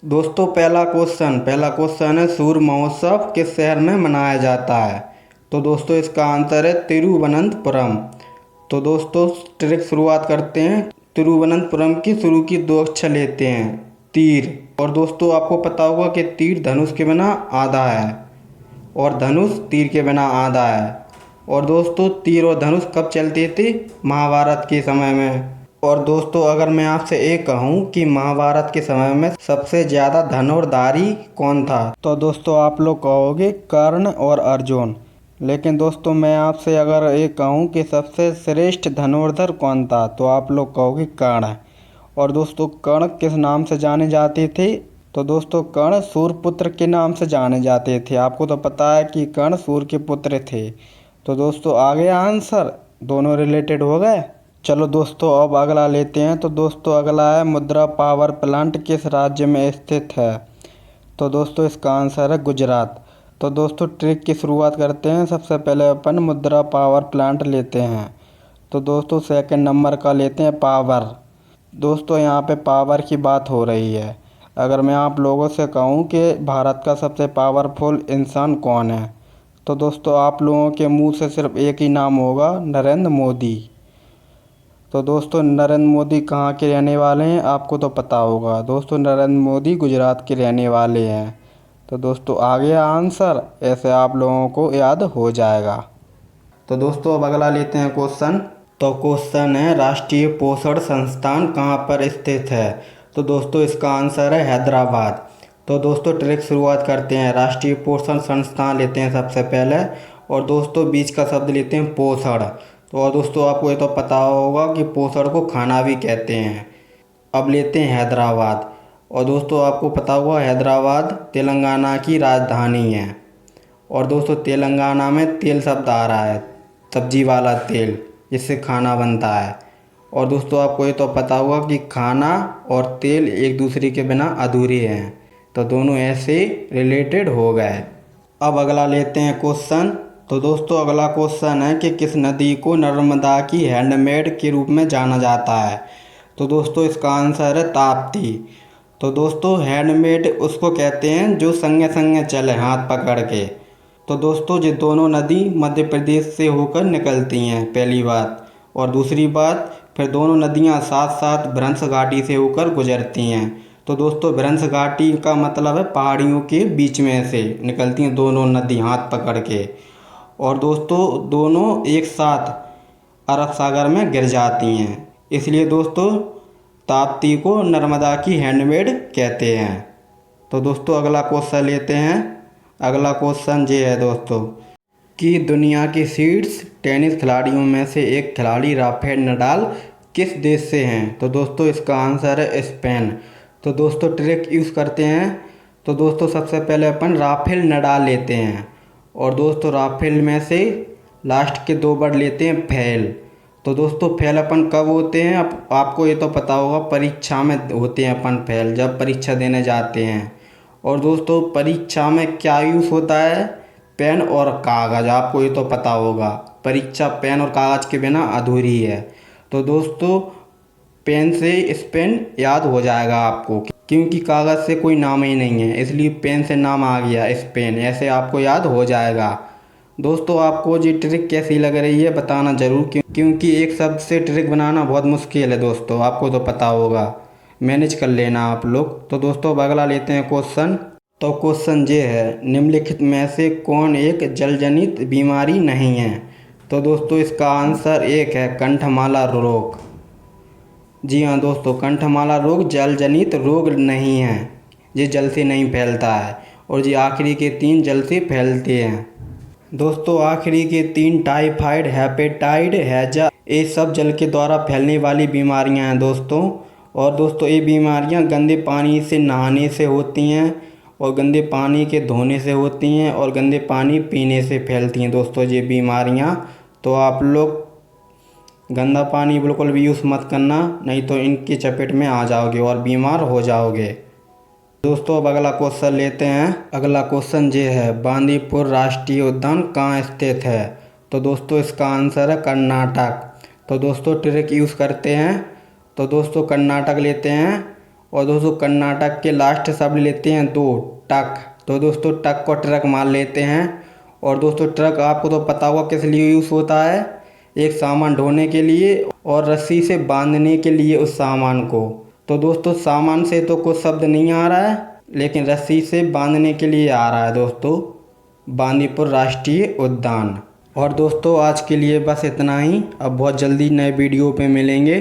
दोस्तों पहला क्वेश्चन है, सूर्य महोत्सव किस शहर में मनाया जाता है। तो दोस्तों इसका आंसर है तिरुवनंतपुरम। तो दोस्तों ट्रिक शुरुआत करते हैं। तिरुवनंतपुरम की शुरू की दो अक्षर लेते हैं, तीर। और दोस्तों आपको पता होगा कि तीर धनुष के बिना आधा है और धनुष तीर के बिना आधा है। और दोस्तों तीर और धनुष कब चलते थे? महाभारत के समय में। और दोस्तों अगर मैं आपसे एक कहूँ कि महाभारत के समय में सबसे ज़्यादा धनुर्धारी कौन था, तो दोस्तों आप लोग कहोगे कर्ण और अर्जुन। लेकिन दोस्तों मैं आपसे अगर एक कहूँ कि सबसे श्रेष्ठ धनुर्धर कौन था, तो आप लोग कहोगे कर्ण। और दोस्तों कर्ण किस नाम से जाने जाते थे? तो दोस्तों कर्ण सूर्यपुत्र के नाम से जाने जाते थे। आपको तो पता है कि कर्ण सूर्य के पुत्र थे। तो दोस्तों आ गया आंसर, दोनों रिलेटेड हो गए। चलो दोस्तों अब अगला लेते हैं। तो दोस्तों अगला है, मुद्रा पावर प्लांट किस राज्य में स्थित है। तो दोस्तों इसका आंसर है गुजरात। तो दोस्तों ट्रिक की शुरुआत करते हैं। सबसे पहले अपन मुद्रा पावर प्लांट लेते हैं। तो दोस्तों सेकंड नंबर का लेते हैं पावर। दोस्तों यहाँ पे पावर की बात हो रही है। अगर मैं आप लोगों से कहूँ कि भारत का सबसे पावरफुल इंसान कौन है, तो दोस्तों आप लोगों के मुंह से सिर्फ एक ही नाम होगा, नरेंद्र मोदी। तो दोस्तों नरेंद्र मोदी कहाँ के रहने वाले हैं, आपको तो पता होगा। दोस्तों नरेंद्र मोदी गुजरात के रहने वाले हैं। तो दोस्तों आ गया आंसर, ऐसे आप लोगों को याद हो जाएगा। तो दोस्तों अब अगला लेते हैं क्वेश्चन। तो क्वेश्चन है, राष्ट्रीय पोषण संस्थान कहाँ पर स्थित है। तो दोस्तों इसका आंसर है हैदराबाद। तो दोस्तों ट्रिक शुरुआत करते हैं। राष्ट्रीय पोषण संस्थान लेते हैं सबसे पहले, और दोस्तों बीच का शब्द लेते हैं पोषण। तो और दोस्तों आपको ये तो पता होगा कि पोषण को खाना भी कहते हैं। अब लेते हैं हैदराबाद। और दोस्तों आपको पता होगा हैदराबाद तेलंगाना की राजधानी है। और दोस्तों तेलंगाना में तेल शब्द आ रहा है, सब्जी वाला तेल जिससे खाना बनता है। और दोस्तों आपको ये तो पता होगा कि खाना और तेल एक दूसरे के बिना अधूरे हैं, तो दोनों ऐसे रिलेटेड हो गए। अब अगला लेते हैं क्वेश्चन। तो दोस्तों अगला क्वेश्चन है कि किस नदी को नर्मदा की हैंडमेड के रूप में जाना जाता है। तो दोस्तों इसका आंसर है ताप्ती। तो दोस्तों हैंडमेड उसको कहते हैं जो संगे संगे चले, हाथ पकड़ के। तो दोस्तों ये दोनों नदी मध्य प्रदेश से होकर निकलती हैं, पहली बात। और दूसरी बात, फिर दोनों नदियां साथ साथ भ्रंश घाटी से होकर गुजरती हैं। तो दोस्तों भ्रंश घाटी का मतलब है पहाड़ियों के बीच में से निकलती हैं दोनों नदी हाथ पकड़ के। और दोस्तों दोनों एक साथ अरब सागर में गिर जाती हैं, इसलिए दोस्तों ताप्ती को नर्मदा की हैंडमेड कहते हैं। तो दोस्तों अगला क्वेश्चन लेते हैं। अगला क्वेश्चन ये है दोस्तों कि दुनिया की शीर्ष टेनिस खिलाड़ियों में से एक खिलाड़ी राफेल नडाल किस देश से हैं। तो दोस्तों इसका आंसर है स्पेन। तो दोस्तों ट्रिक यूज़ करते हैं। तो दोस्तों सबसे पहले अपन राफेल नडाल लेते हैं, और दोस्तों राफेल में से लास्ट के दो वर्ड लेते हैं फेल। तो दोस्तों फेल अपन कब होते हैं, आपको ये तो पता होगा, परीक्षा में होते हैं अपन फेल, जब परीक्षा देने जाते हैं। और दोस्तों परीक्षा में क्या यूज़ होता है, पेन और कागज़। आपको ये तो पता होगा, परीक्षा पेन और कागज़ के बिना अधूरी है। तो दोस्तों पेन से स्पेन याद हो जाएगा आपको, क्योंकि कागज़ से कोई नाम ही नहीं है, इसलिए पेन से नाम आ गया स्पेन, ऐसे आपको याद हो जाएगा। दोस्तों आपको ये ट्रिक कैसी लग रही है बताना ज़रूर, क्योंकि एक शब्द से ट्रिक बनाना बहुत मुश्किल है दोस्तों, आपको तो पता होगा, मैनेज कर लेना आप लोग। तो दोस्तों अब अगला लेते हैं क्वेश्चन। तो क्वेश्चन ये है, निम्नलिखित में से कौन एक जलजनित बीमारी नहीं है। तो दोस्तों इसका आंसर एक है कंठमाला रोग। जी हाँ दोस्तों, कंठमाला रोग जलजनित रोग नहीं है, ये जल से नहीं फैलता है। और ये आखिरी के तीन जल से फैलते हैं। दोस्तों आखिरी के तीन टाइफाइड, हेपेटाइट, हैजा, ये सब जल के द्वारा फैलने वाली बीमारियां हैं दोस्तों। और दोस्तों ये बीमारियां गंदे पानी से नहाने से होती हैं, और गंदे पानी के धोने से होती हैं, और गंदे पानी पीने से फैलती हैं दोस्तों ये बीमारियां। तो आप लोग गंदा पानी बिल्कुल भी यूज़ मत करना, नहीं तो इनकी चपेट में आ जाओगे और बीमार हो जाओगे। दोस्तों अब अगला क्वेश्चन लेते हैं। अगला क्वेश्चन ये है, बांदीपुर राष्ट्रीय उद्यान कहाँ स्थित है। तो दोस्तों इसका आंसर है कर्नाटक। तो दोस्तों ट्रिक यूज़ करते हैं। तो दोस्तों कर्नाटक लेते हैं, और दोस्तों कर्नाटक के लास्ट शब्द लेते हैं 2 टक। तो दोस्तों टक को ट्रक मान लेते हैं। और दोस्तों ट्रक आपको तो पता होगा किस लिए यूज़ होता है, एक सामान ढोने के लिए और रस्सी से बांधने के लिए उस सामान को। तो दोस्तों सामान से तो कुछ शब्द नहीं आ रहा है, लेकिन रस्सी से बांधने के लिए आ रहा है दोस्तों, बांदीपुर राष्ट्रीय उद्यान। और दोस्तों आज के लिए बस इतना ही। अब बहुत जल्दी नए वीडियो पे मिलेंगे।